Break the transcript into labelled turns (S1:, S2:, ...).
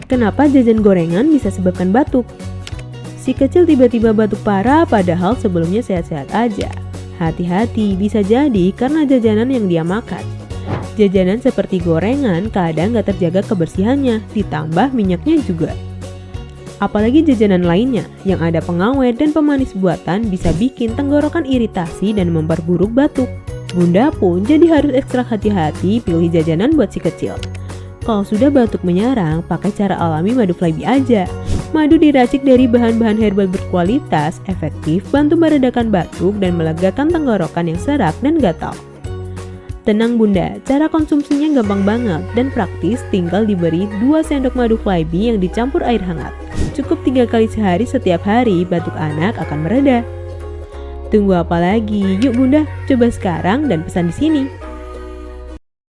S1: Kenapa jajan gorengan bisa sebabkan batuk? Si kecil tiba-tiba batuk parah padahal sebelumnya sehat-sehat aja. Hati-hati, bisa jadi karena jajanan yang dia makan. Jajanan seperti gorengan kadang gak terjaga kebersihannya, ditambah minyaknya juga. Apalagi jajanan lainnya yang ada pengawet dan pemanis buatan bisa bikin tenggorokan iritasi dan memperburuk batuk. Bunda pun jadi harus ekstra hati-hati pilih jajanan buat si kecil. Kalau sudah batuk menyerang, pakai cara alami madu Flyby aja. Madu diracik dari bahan-bahan herbal berkualitas, efektif bantu meredakan batuk dan melegakan tenggorokan yang serak dan gatal. Tenang bunda, cara konsumsinya gampang banget dan praktis, tinggal diberi 2 sendok madu Flyby yang dicampur air hangat. Cukup 3 kali sehari setiap hari, batuk anak akan mereda. Tunggu apa lagi? Yuk bunda, coba sekarang dan pesan di sini.